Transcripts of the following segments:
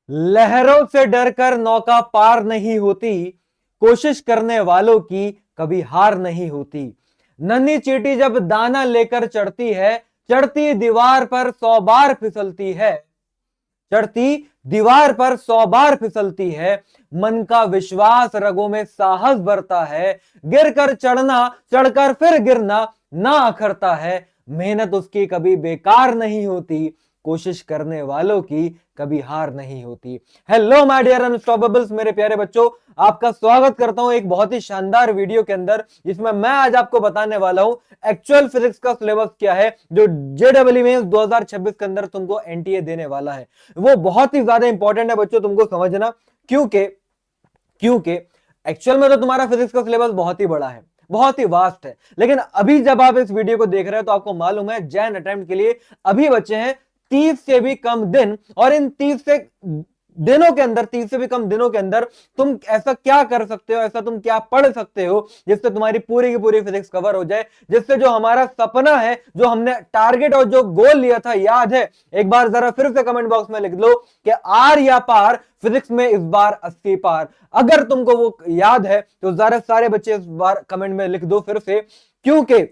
लहरों से डरकर नौका पार नहीं होती, कोशिश करने वालों की कभी हार नहीं होती। नन्ही चींटी जब दाना लेकर चढ़ती है, चढ़ती दीवार पर 100 बार फिसलती है, चढ़ती दीवार पर 100 बार फिसलती है। मन का विश्वास रगों में साहस भरता है, गिरकर चढ़ना, चढ़कर फिर गिरना ना अखरता है। मेहनत उसकी कभी बेकार नहीं होती, कोशिश करने वालों की कभी हार नहीं होती। हेलो माय डियर अनस्टॉपेबल्स, मेरे प्यारे बच्चों, आपका स्वागत करता हूं एक बहुत ही शानदार वीडियो के अंदर, जिसमें मैं आज आपको बताने वाला हूं एक्चुअल फिजिक्स का सिलेबस क्या है जो जेडब्ल्यू मेंस 2026 के अंदर तुमको एनटीए देने वाला है। वो बहुत ही ज्यादा इंपॉर्टेंट है बच्चों, तुमको समझना। क्योंकि क्योंकि एक्चुअल में तो तुम्हारा फिजिक्स का सिलेबस बहुत ही बड़ा है, बहुत ही वास्ट है, लेकिन अभी जब आप इस वीडियो को देख रहे हो तो आपको मालूम है जैन अटेम्प्ट के लिए अभी बचे हैं 30 से भी कम दिन, और इन 30 से भी कम दिनों के अंदर तुम ऐसा क्या कर सकते हो, ऐसा तुम क्या पढ़ सकते हो जिससे तुम्हारी पूरी की पूरी फिजिक्स कवर हो जाए, जिससे जो हमारा सपना है, जो हमने टारगेट और जो गोल लिया था, याद है? एक बार जरा फिर से कमेंट बॉक्स में लिख लो कि आर या पार, फिजिक्स में इस बार 80 पार। अगर तुमको वो याद है तो जरा सारे बच्चे इस बार कमेंट में लिख दो फिर से, क्योंकि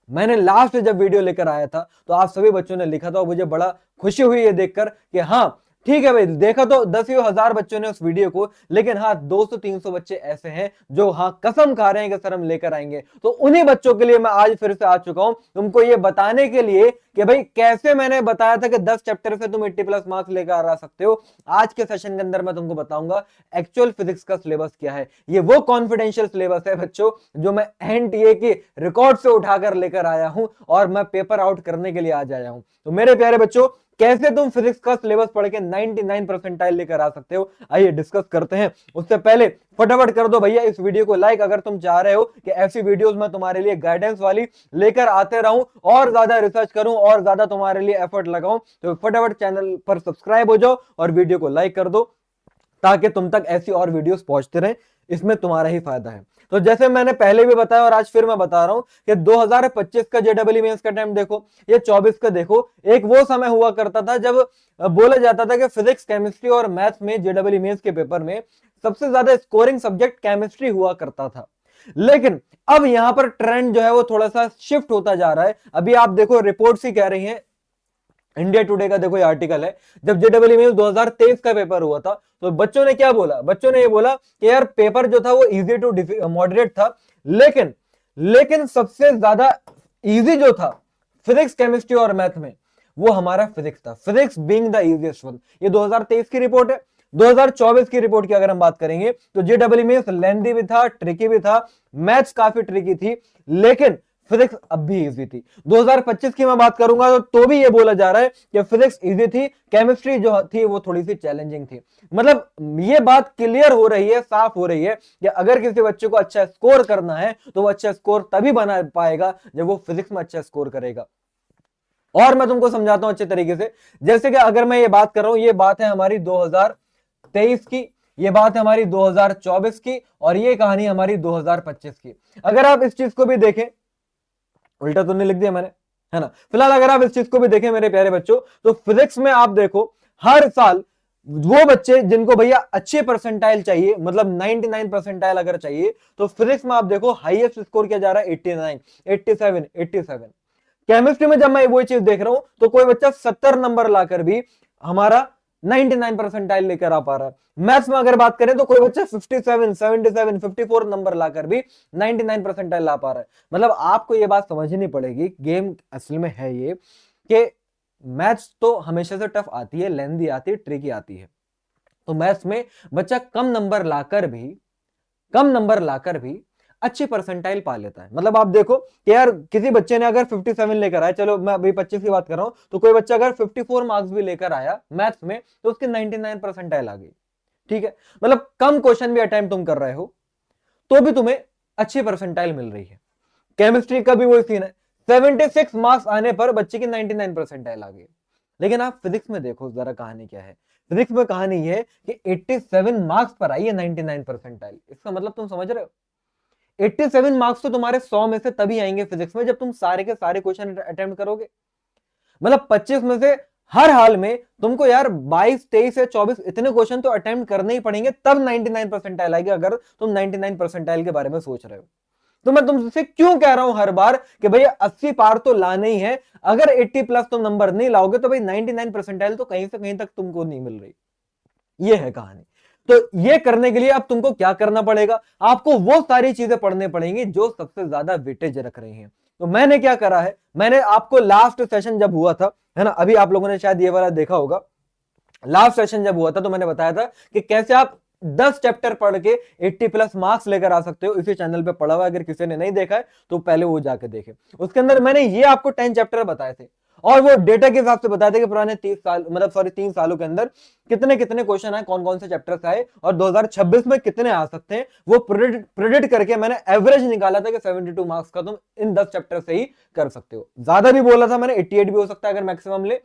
मैंने लास्ट जब वीडियो लेकर आया था तो आप सभी बच्चों ने लिखा था और मुझे बड़ा खुशी हुई ये देखकर कि हाँ ठीक है भाई, देखा तो 10,000 बच्चों ने उस वीडियो को, लेकिन हाँ 200-300 बच्चे ऐसे हैं जो हाँ कसम खा रहे हैं कि सर हम लेकर आएंगे। तो उन्हीं बच्चों के लिए मैं आज फिर से आ चुका हूं, तुमको ये बताने के लिए कि भाई कैसे मैंने बताया था कि 10 चैप्टर से तुम 80+ मार्क्स लेकर आ सकते हो। आज के सेशन के अंदर मैं तुमको बताऊंगा एक्चुअल फिजिक्स का सिलेबस क्या है। ये वो कॉन्फिडेंशियल सिलेबस है बच्चों जो मैं एनटीए के रिकॉर्ड से उठाकर लेकर आया हूं और मैं पेपर आउट करने के लिए आज आया हूं। तो मेरे प्यारे बच्चों, कैसे तुम फिजिक्स का सिलेबस पढ़ के 99 परसेंटाइल लेकर आ सकते हो, आइए डिस्कस करते हैं। उससे पहले फटाफट कर दो भैया इस वीडियो को लाइक, अगर तुम चाह रहे हो कि ऐसी वीडियोस मैं तुम्हारे लिए गाइडेंस वाली लेकर आते रहूं और ज्यादा रिसर्च करूं और ज्यादा तुम्हारे लिए एफर्ट लगाऊं, तो फटाफट चैनल पर सब्सक्राइब हो जाओ और वीडियो को लाइक कर दो ताकि तुम तक ऐसी और वीडियोस पहुंचते रहे, इसमें तुम्हारा ही फायदा है। तो जैसे मैंने पहले भी बताया और आज फिर मैं बता रहा हूं कि 2025 का जेडब्ल्यू मेंस का टाइम देखो, ये 24 का देखो, एक वो समय हुआ करता था जब बोला जाता था कि फिजिक्स, केमिस्ट्री और मैथ्स में जेडब्ल्यू मेंस के पेपर में सबसे ज्यादा स्कोरिंग सब्जेक्ट केमिस्ट्री हुआ करता था। लेकिन अब यहां पर ट्रेंड जो है वो थोड़ा सा शिफ्ट होता जा रहा है। अभी आप देखो रिपोर्ट्स ही कह रही हैं, इंडिया टुडे का देखो ये आर्टिकल है, जब जेडब्ल्यू मेंस 2023 का पेपर हुआ था तो बच्चों ने क्या बोला, बच्चों ने ये बोला कि यार पेपर जो था वो इजी टू मॉडरेट था, लेकिन लेकिन सबसे ज्यादा इजी जो था फिजिक्स, केमिस्ट्री और मैथ में, वो हमारा फिजिक्स था, physics being the easiest one. ये 2023 की रिपोर्ट है। 2024 की रिपोर्ट की अगर हम बात करेंगे तो जेडब्ल्यू मेंस लेंथी भी था, ट्रिकी भी था, मैथ्स काफी ट्रिकी थी, लेकिन फिजिक्स अब भी इजी थी। 2025 की मैं बात करूंगा तो भी ये बोला जा रहा है कि फिजिक्स इजी थी, केमिस्ट्री जो थी वो थोड़ी सी चैलेंजिंग थी। मतलब ये बात क्लियर हो रही है, साफ हो रही है कि अगर किसी बच्चे को अच्छा स्कोर करना है तो वो अच्छा स्कोर तभी बना पाएगा जब वो फिजिक्स में अच्छा स्कोर करेगा। और मैं तुमको समझाता हूं अच्छे तरीके से। जैसे कि अगर मैं ये बात कर रहा हूं, ये बात है हमारी 2023 की, ये बात है हमारी 2024 की, और ये कहानी हमारी 2025 की। अगर आप इस चीज को भी देखें, उल्टा तो नहीं लिख दिया मैंने, है ना? फिलहाल अगर आप इस चीज को भी देखें मेरे प्यारे बच्चों, तो फिजिक्स में आप देखो हर साल वो बच्चे जिनको भैया अच्छे परसेंटाइल चाहिए, मतलब 99 परसेंटाइल अगर चाहिए, तो फिजिक्स में आप देखो हाईएस्ट स्कोर क्या जा रहा है 89, 87, 87। केमिस्ट्री में जब मैं वो चीज देख रहा हूं तो कोई बच्चा 70 नंबर लाकर भी हमारा 99 परसेंटाइल लेकर आ पा रहा है। मैथ्स में अगर बात करें तो कोई बच्चा 57, 77, 54 नंबर लाकर भी 99 परसेंटाइल ला पा रहा है। मतलब आपको ये बात समझनी पड़ेगी, गेम असल में है ये कि मैथ्स तो हमेशा से टफ आती है, लेंथी आती है, ट्रिकी आती है। तो मैथ्स में बच्चा कम नंबर लाकर भी अच्छी परसेंटाइल पा लेता है। मतलब आप देखो कि यार किसी बच्चे ने अगर 57 लेकर आया, चलो मैं अभी 25 की बात कर रहा हूं, तो कोई बच्चा अगर 54 मार्क्स भी लेकर आया मैथ्स में तो उसकी 99 परसेंटाइल आ गई। ठीक है, मतलब कम क्वेश्चन भी अटेम्प्ट तुम कर रहे हो तो भी तुम्हें अच्छी परसेंटाइल मिल रही है। केमिस्ट्री का भी वही सीन है, 76 मार्क्स आने पर बच्चे की 99 परसेंटाइल आ गई। लेकिन आप फिजिक्स में देखो जरा कहानी क्या है। फिजिक्स में कहानी ये है कि 87 मार्क्स पर आई है 99 परसेंटाइल। इसका मतलब तुम समझ रहे हो, 87 मार्क्स तो तुम्हारे 100 में से तभी आएंगे फिजिक्स में जब तुम सारे के सारे क्वेश्चन अटेम्प्ट करोगे। मतलब 25 में से हर हाल में तुमको यार 22, 23 या 24 इतने क्वेश्चन तो अटेम्प्ट करने ही पड़ेंगे, तब 99 परसेंटाइल आएगी, अगर तुम 99 परसेंटाइल के बारे में सोच रहे हो। तो मैं तुमसे क्यों कह रहा हूं हर बार कि भैया 80 पार तो लाना ही है, अगर 80 प्लस तुम नंबर नहीं लाओगे तो भाई 99 परसेंटाइल तो कहीं से कहीं तक तुमको नहीं मिल रही। ये है कहानी। तो ये करने के लिए अब तुमको क्या करना पड़ेगा, आपको वो सारी चीजें पढ़ने पड़ेंगी जो सबसे ज्यादा वेटेज रख रही हैं। तो मैंने क्या करा है, मैंने आपको लास्ट सेशन जब हुआ था, है ना, अभी आप लोगों ने शायद ये वाला देखा होगा, लास्ट सेशन जब हुआ था तो मैंने बताया था कि कैसे आप 10 चैप्टर पढ़ के 80 प्लस मार्क्स लेकर आ सकते हो। इसी चैनल पे पढ़ा हुआ, अगर किसी ने नहीं देखा है तो पहले वो जाके देखे। उसके अंदर मैंने ये आपको 10 चैप्टर बताए थे और वो डेटा के हिसाब से बताए थे कि पुराने 30 साल, मतलब सॉरी 3 सालों के अंदर कितने कितने क्वेश्चन आए, कौन कौन से चैप्टर्स आए और 2026 में कितने आ सकते हैं। वो प्रेडिक्ट करके मैंने एवरेज निकाला था कि 72 मार्क्स का तुम इन 10 चैप्टर से ही कर सकते हो। ज्यादा भी बोला था मैंने, 88 भी हो सकता है अगर मैक्सिमम ले,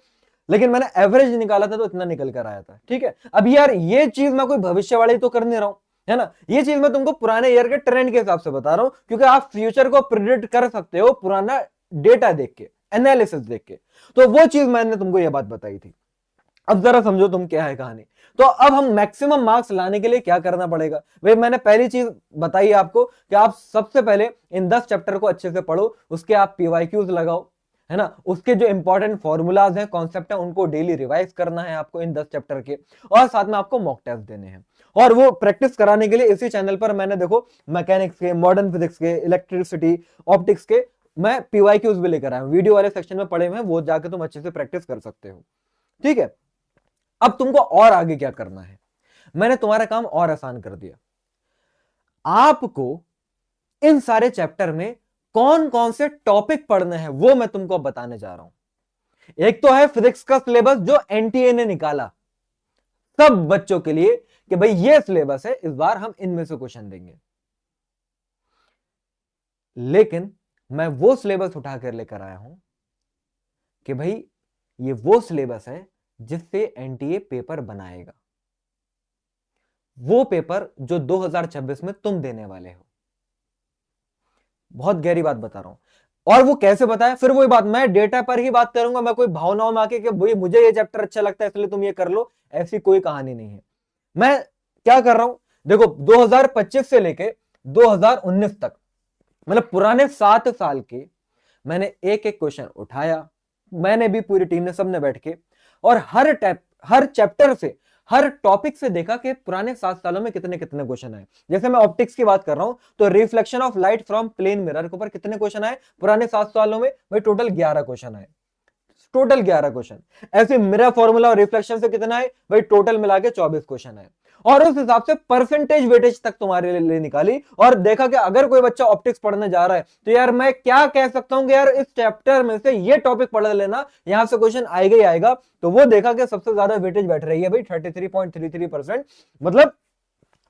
लेकिन मैंने एवरेज निकाला था तो इतना निकल कर आया था। ठीक है, अब यार ये चीज मैं कोई भविष्यवाणी तो कर नहीं रहा हूं, है ना, ये चीज मैं तुमको पुराने ईयर के ट्रेंड के हिसाब से बता रहा हूं, क्योंकि आप फ्यूचर को प्रिडिक्ट कर सकते हो पुराना डेटा देख के, एनालिसिस देख के। तो वो चीज मैंने तुमको ये बात बताई थी। अब जरा समझो तुम क्या है कहानी। तो अब हम मैक्सिमम मार्क्स लाने के लिए क्या करना पड़ेगा भाई, मैंने पहली चीज बताई आपको कि आप सबसे पहले इन 10 चैप्टर को अच्छे से पढ़ो, उसके आप पीवाईक्यूज लगाओ, है ना, उसके जो इंपॉर्टेंट फॉर्मूलाज हैं, कॉन्सेप्ट है, उनको डेली रिवाइज करना है आपको इन 10 चैप्टर के, और साथ में आपको मॉक टेस्ट देने हैं। और वो प्रैक्टिस कराने के लिए इसी चैनल पर मैंने देखो मैकेनिक्स के, मॉडर्न फिजिक्स के, इलेक्ट्रिसिटी, ऑप्टिक्स के मैं पीवाईक्यूज भी लेकर आया हूं, वीडियो वाले सेक्शन में पढ़े हुए हैं, वो जाके तुम अच्छे से प्रैक्टिस कर सकते हो। ठीक है, अब तुमको और आगे क्या करना है, मैंने तुम्हारा काम और आसान कर दिया। आपको इन सारे चैप्टर में कौन कौन से टॉपिक पढ़ने हैं वो मैं तुमको बताने जा रहा हूं। एक तो है फिजिक्स का सिलेबस जो एनटीए ने निकाला सब बच्चों के लिए कि भाई ये सिलेबस है, इस बार हम इनमें से क्वेश्चन देंगे। लेकिन मैं वो सिलेबस उठाकर लेकर आया हूं कि भाई ये वो सिलेबस है जिससे एनटीए पेपर बनाएगा, वो पेपर जो 2026 में तुम देने वाले हो। बहुत गहरी बात बता रहा हूं। और वो कैसे बताया, फिर वही बात, मैं डेटा पर ही बात करूंगा, मैं कोई भावनाओं में आके कि भाई मुझे ये चैप्टर अच्छा लगता है इसलिए तुम ये कर लो, ऐसी कोई कहानी नहीं है। मैं क्या कर रहा हूं, देखो 2025 से लेके 2019 तक, मतलब पुराने 7 साल के मैंने एक एक क्वेश्चन उठाया, मैंने भी, पूरी टीम ने, सबने बैठ के, और हर चैप्टर से, हर टॉपिक से देखा कि पुराने 7 सालों में कितने कितने क्वेश्चन आए। जैसे मैं ऑप्टिक्स की बात कर रहा हूं तो reflection of light from plane mirror के ऊपर कितने क्वेश्चन आए पुराने 7 सालों में, भाई टोटल 11 क्वेश्चन आए, टोटल 11 क्वेश्चन। ऐसे मिरर फॉर्मूला और रिफ्लेक्शन से कितना है भाई, टोटल मिला के 24 क्वेश्चन आए। और उस हिसाब से परसेंटेज वेटेज तक तुम्हारे लिए निकाली और देखा कि अगर कोई बच्चा ऑप्टिक्स पढ़ने जा रहा है तो यार मैं क्या कह सकता हूं कि यार इस चैप्टर में से ये टॉपिक पढ़ लेना, यहां से क्वेश्चन आएगा ही आएगा। तो वो देखा कि सबसे ज्यादा वेटेज बैठ रही है भाई 33.33%, मतलब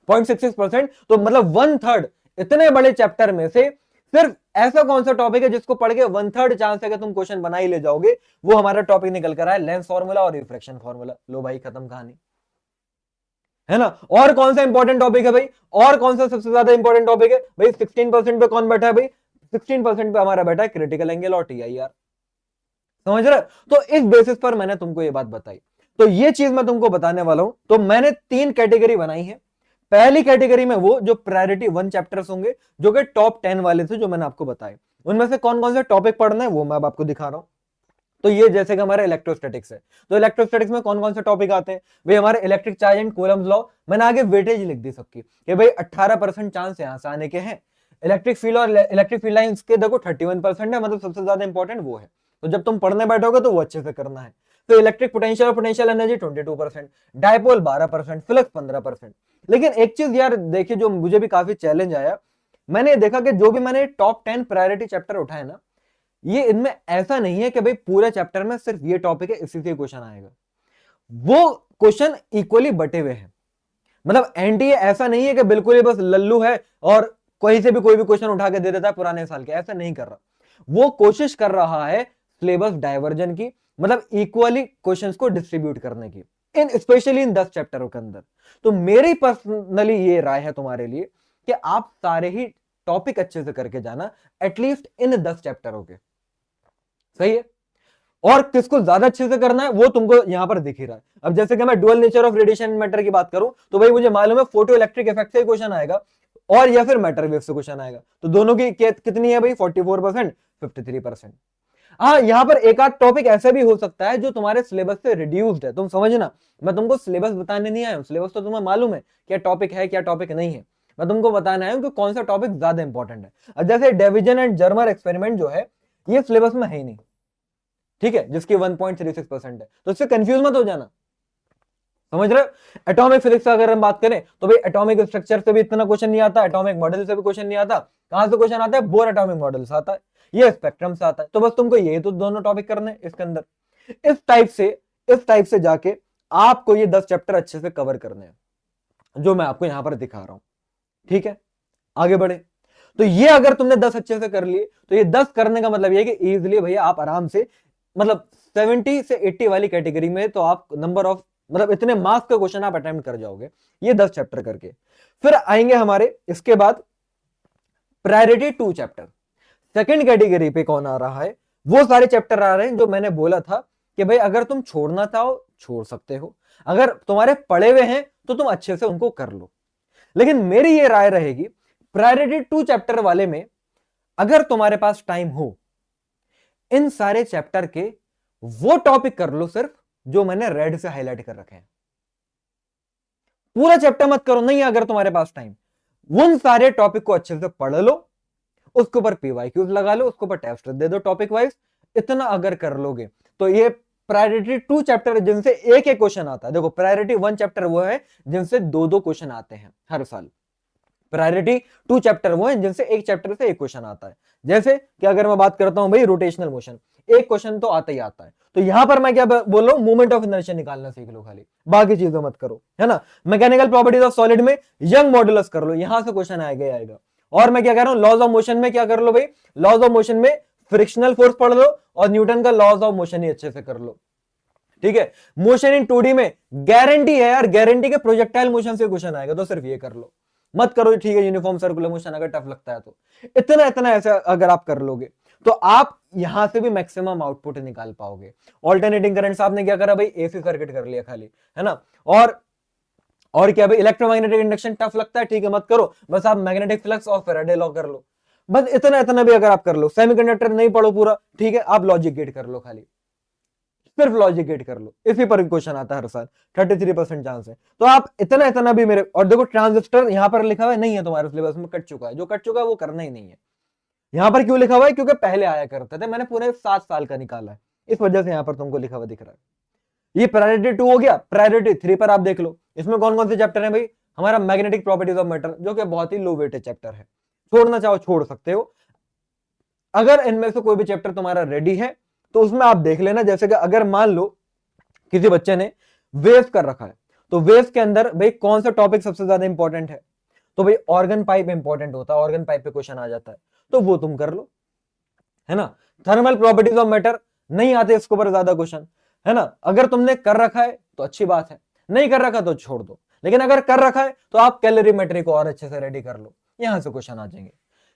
0.66%, तो मतलब 1/3 इतने बड़े चैप्टर में से सिर्फ ऐसा कौन सा टॉपिक है जिसको पढ़ के 1/3 चांस है कि तुम क्वेश्चन बना ही ले जाओगे, वो हमारा टॉपिक निकल कर आया लेंस फॉर्मूला और रिफ्रैक्शन फॉर्मूला। लो भाई खत्म कहानी, है ना। और कौन सा इंपॉर्टेंट टॉपिक है भाई, और कौन सा सबसे ज्यादा इंपॉर्टेंट टॉपिक है भाई, 16% पे कौन बैठा है भाई, 16% पे हमारा बैठा है क्रिटिकल एंगल और टीआईआर, समझ रहे। तो इस बेसिस पर मैंने तुमको ये बात बताई, तो ये चीज मैं तुमको बताने वाला हूं। तो मैंने 3 कैटेगरी बनाई है। पहली कैटेगरी में वो जो प्रायोरिटी 1 चैप्टर्स होंगे जो कि टॉप 10 वाले थे जो मैंने आपको बताए, उनमें से कौन कौन से टॉपिक पढ़ना है वो मैं अब आपको दिखा रहा हूं। तो ये जैसे कि हमारे इलेक्ट्रोस्टैटिक्स है, तो इलेक्ट्रोस्टैटिक्स में कौन कौन से टॉपिक आते हैं भाई, हमारे electric charge and Coulomb's law, मैंने आगे वेटेज लिख दी सबकी कि भाई 18% चांस यहां से आने के हैं। इलेक्ट्रिक फील्ड और इलेक्ट्रिक फील्ड लाइंस के देखो 31% है, मतलब सबसे ज्यादा इंपॉर्टेंट वो है। तो जब तुम पढ़ने बैठोगे तो वो अच्छे से करना है। तो इलेक्ट्रिक पोटेंशियल और पोटेंशियल एनर्जी 22%, डायपोल 12%, फ्लक्स 15%। लेकिन एक चीज यार देखिए जो मुझे भी काफी चैलेंज आया, मैंने देखा कि जो भी मैंने टॉप 10 प्रायोरिटी चैप्टर उठाए ना, ये इनमें ऐसा नहीं है कि भाई पूरे चैप्टर में सिर्फ ये टॉपिक है इसी से क्वेश्चन आएगा, वो क्वेश्चन इक्वली बटे हुए हैं। मतलब एनटीए ऐसा नहीं है कि बिल्कुल ही बस लल्लू है और कहीं से भी कोई भी क्वेश्चन उठा के दे देता है पुराने साल के, ऐसा नहीं कर रहा। वो कोशिश कर रहा है सिलेबस डाइवर्जन की, मतलब इक्वली क्वेश्चंस को डिस्ट्रीब्यूट करने की, इन स्पेशली इन 10 चैप्टरों के अंदर। तो मेरी पर्सनली ये राय है तुम्हारे लिए कि आप सारे ही टॉपिक अच्छे से करके जाना, एटलीस्ट इन 10 चैप्टरों के, सही है। और किसको ज्यादा अच्छे से करना है वो तुमको यहां पर दिख ही रहा है। अब जैसे कि मैं dual nature of radiation matter की बात करूं तो भाई मुझे मालूम है फोटो इलेक्ट्रिक इफेक्ट से क्वेश्चन आएगा और या फिर मैटर वेव से क्वेश्चन आएगा, तो दोनों की कितनी है भाई 44%, 53%। हाँ, यहाँ पर एक आध टॉपिक ऐसा भी हो सकता है जो तुम्हारे सिलेबस से रिड्यूस्ड है, तुम समझना। मैं तुमको सिलेबस बताने नहीं आया हूँ, सिलेबस तो तुम्हें मालूम है क्या टॉपिक है क्या टॉपिक नहीं है। मैं तुमको बताने आया हूँ कि कौन सा टॉपिक ज्यादा इंपॉर्टेंट है। अब जैसे डिवीजन एंड जर्मर एक्सपेरिमेंट जो है ये सिलेबस में है ही नहीं, ठीक है, जिसकी 1.36% है, तो इससे कंफ्यूज मत हो जाना, समझ रहे हो। एटॉमिक फिजिक्स का अगर हम बात करें तो भाई एटॉमिक स्ट्रक्चर से भी इतना क्वेश्चन नहीं आता, एटॉमिक मॉडल से भी क्वेश्चन नहीं आता। कहां से क्वेश्चन आता है? बोर एटॉमिक मॉडल से आता है, ये स्पेक्ट्रम से आता है। तो बस तुमको यही तो दोनों टॉपिक करने इसके अंदर। इस टाइप से जाके आपको ये 10 चैप्टर अच्छे से कवर करने हैं जो मैं आपको यहां पर दिखा रहा हूं, ठीक है। आगे बढ़े तो ये अगर तुमने 10 अच्छे से कर लिए तो ये 10 करने का मतलब ये कि इजीली भैया आप आराम से मतलब 70 से 80 वाली कैटेगरी में तो आप नंबर ऑफ मतलब इतने मार्क्स का क्वेश्चन आप अटेम्प्ट कर जाओगे ये 10 चैप्टर करके। फिर आएंगे हमारे इसके बाद प्रायोरिटी 2 चैप्टर। सेकंड कैटेगरी पे कौन आ रहा है? वो सारे चैप्टर आ रहे हैं जो मैंने बोला था कि भाई अगर तुम छोड़ना चाहो छोड़ सकते हो, अगर तुम्हारे पढ़े हुए हैं तो तुम अच्छे से उनको कर लो। लेकिन मेरी ये राय रहेगी प्रायोरिटी 2 चैप्टर वाले में अगर तुम्हारे पास टाइम हो इन सारे चैप्टर के वो टॉपिक कर लो सिर्फ जो मैंने रेड से हाईलाइट कर रखे हैं। पूरा चैप्टर मत करो, नहीं अगर तुम्हारे पास टाइम, उन सारे टॉपिक को अच्छे से पढ़ लो, उसके ऊपर पीवाईक्यूज लगा लो, उसके ऊपर टेस्ट दे दो टॉपिक वाइज। इतना अगर कर लोगे तो ये प्रायोरिटी 2 चैप्टर जिनसे एक एक क्वेश्चन आता है। देखो प्रायोरिटी 1 चैप्टर वो है जिनसे 2-2 क्वेश्चन आते हैं हर साल, प्रायोरिटी 2 चैप्टर वो है जिनसे एक चैप्टर से एक क्वेश्चन आता है। जैसे कि अगर मैं बात करता हूं भाई रोटेशनल मोशन, एक क्वेश्चन तो आता ही आता है, तो यहां पर मैं क्या बोल रहा हूं मूवमेंट ऑफ इनर्शिया निकालना सीख लो खाली, बाकी चीजें मत करो, है ना। मैकेनिकल प्रॉपर्टीज ऑफ सॉलिड में यंग मॉडुलस कर लो, यहां से क्वेश्चन आएगा। और मैं क्या कह रहा हूं लॉज ऑफ मोशन में क्या कर लो भाई, लॉज ऑफ मोशन में फ्रिक्शनल फोर्स पढ़ लो और न्यूटन का लॉज ऑफ मोशन ही अच्छे से कर लो, ठीक है। मोशन इन 2D में गारंटी है यार, गारंटी के प्रोजेक्टाइल मोशन से क्वेश्चन आएगा, तो सिर्फ ये कर लो, मत करो ठीक है यूनिफॉर्म सर्कुलर मोशन अगर टफ लगता है तो। इतना ऐसा अगर आप कर लोगे तो आप यहां से भी मैक्सिमम आउटपुट निकाल पाओगे। ऑल्टरनेटिंग करंट्स आपने क्या करा भाई, एसी सर्किट कर लिया खाली, है ना। और क्या भाई इलेक्ट्रोमैग्नेटिक इंडक्शन टफ लगता है, ठीक है मत करो, बस आप मैग्नेटिक फ्लक्स और फैराडे लॉ कर लो, बस इतना भी अगर आप कर लो। सेमीकंडक्टर नहीं पढ़ो पूरा, ठीक है, आप लॉजिक गेट कर लो खाली, सिर्फ लॉजिक गेट कर लो, इसी पर क्वेश्चन आता है हर साल, 33% चांस है। तो आप इतना भी मेरे, और देखो ट्रांजिस्टर यहां पर लिखा हुआ है नहीं है तुम्हारे सिलेबस में, कट चुका है, जो कट चुका है वो करना ही नहीं है। यहां पर क्यों लिखा हुआ है? क्योंकि पहले आया करते थे, मैंने पूरे 7 साल का निकाला है, इस वजह से यहां पर तुमको लिखा हुआ दिख रहा है। ये प्रायोरिटी 2 हो गया। प्रायोरिटी 3 पर आप देख लो, इसमें कौन कौन से चैप्टर है भाई, हमारा मैग्नेटिक प्रॉपर्टीज ऑफ मैटर जो कि बहुत ही लो वेटेड चैप्टर है, छोड़ना चाहो छोड़ सकते हो। अगर इनमें से कोई भी चैप्टर तुम्हारा रेडी है तो उसमें आप देख लेना। जैसे कि अगर मान लो किसी बच्चे ने वेव्स कर रखा है तो वेव्स के अंदर भाई कौन सा टॉपिक सबसे ज्यादा इंपॉर्टेंट है, तो भाई ऑर्गन पाइप इंपॉर्टेंट होता है, ऑर्गन पाइप पे क्वेश्चन आ जाता है, तो वो तुम कर लो, है ना। थर्मल प्रॉपर्टीज ऑफ मैटर नहीं आते इसके ऊपर ज्यादा क्वेश्चन, है ना। अगर तुमने कर रखा है तो अच्छी बात है, नहीं कर रखा तो छोड़ दो, लेकिन अगर कर रखा है तो आप कैलोरीमेट्री को और अच्छे से रेडी कर लो, यहां से क्वेश्चन आ जाएंगे।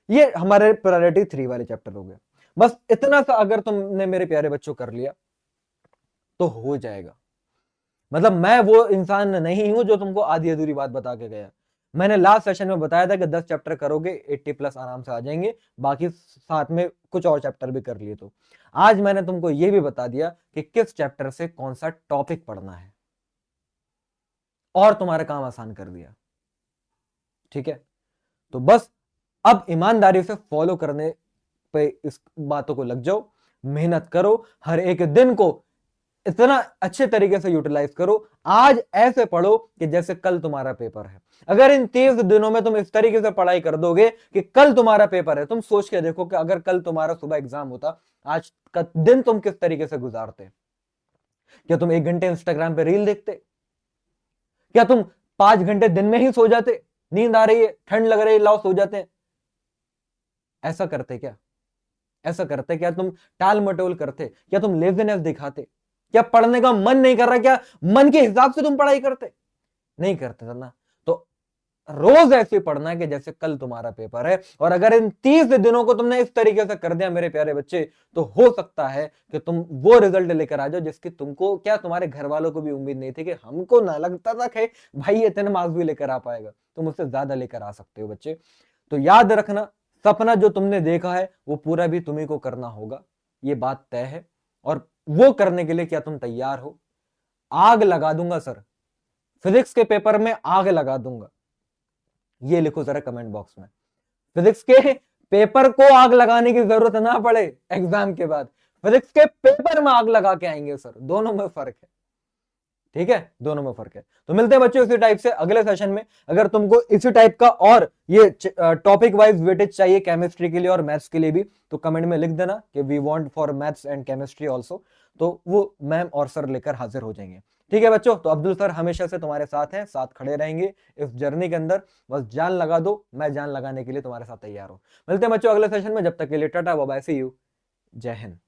ये हमारे प्रायोरिटी 3 वाले चैप्टर हो गए। बस इतना सा अगर तुमने मेरे प्यारे बच्चों कर लिया तो हो जाएगा। मतलब मैं वो इंसान नहीं हूं जो तुमको आधी अधूरी बात बता के गया। मैंने लास्ट सेशन में बताया था कि 10 चैप्टर करोगे 80+ आराम से आ जाएंगे, बाकी साथ में कुछ और चैप्टर भी कर लिए। तो आज मैंने तुमको ये भी बता दिया कि किस चैप्टर से कौन सा टॉपिक पढ़ना है और तुम्हारा काम आसान कर दिया, ठीक है। तो बस अब ईमानदारी से फॉलो करने पे इस बातों को लग जाओ, मेहनत करो, हर एक दिन को इतना अच्छे तरीके से यूटिलाइज करो। आज ऐसे पढ़ो कि जैसे कल तुम्हारा पेपर है। अगर इन 30 दिनों में तुम इस तरीके से पढ़ाई कर दोगे कि कल तुम्हारा पेपर है, तुम सोच के देखो कि अगर कल तुम्हारा सुबह एग्जाम होता, आज का दिन तुम किस तरीके से गुजारते। क्या तुम 1 घंटे इंस्टाग्राम पे रील देखते? क्या तुम 5 घंटे दिन में ही सो जाते? नींद आ रही है, ठंड लग रही है, लाओ सो जाते हैं, ऐसा करते क्या? ऐसा करते क्या? तुम टाल मटोल करते? क्या तुम लेजीनेस दिखाते? क्या पढ़ने का मन नहीं कर रहा? क्या मन के हिसाब से तुम पढ़ाई करते? नहीं करते था ना। तो रोज ऐसे पढ़ना है कि जैसे कल तुम्हारा पेपर है। और अगर इन 30 दिनों को तुमने इस तरीके से कर दिया मेरे प्यारे बच्चे, तो हो सकता है कि तुम वो रिजल्ट लेकर आ जाओ जिसकी तुमको क्या, तुम्हारे घर वालों को भी उम्मीद नहीं थी। कि हमको ना लगता था कि भाई इतने मार्क्स भी लेकर आ पाएगा, तुम उससे ज्यादा लेकर आ सकते हो बच्चे। तो याद रखना, सपना जो तुमने देखा है वो पूरा भी तुम्ही को करना होगा, ये बात तय है। और वो करने के लिए क्या तुम तैयार हो? आग लगा दूंगा सर, फिजिक्स के पेपर में आग लगा दूंगा, ये लिखो जरा कमेंट बॉक्स में। फिजिक्स के पेपर को आग लगाने की जरूरत ना पड़े एग्जाम के बाद, फिजिक्स के पेपर में आग लगा के आएंगे सर, दोनों में फर्क है। ठीक है, दोनों में फर्क है। तो मिलते हैं बच्चों इसी टाइप से अगले सेशन में। अगर तुमको इसी टाइप का और ये टॉपिक वाइज वेटेज चाहिए केमिस्ट्री के लिए और मैथ्स के लिए भी, तो कमेंट में लिख देना कि we want for maths and chemistry also, तो वो मैम और सर लेकर हाजिर हो जाएंगे। ठीक है बच्चों, तो अब्दुल सर हमेशा से तुम्हारे साथ हैं, साथ खड़े रहेंगे इस जर्नी के अंदर। बस जान लगा दो, मैं जान लगाने के लिए तुम्हारे साथ तैयार हूं। मिलते हैं बच्चों अगले सेशन में, जब तक के लिए tata bye bye, see you, Jai Hind.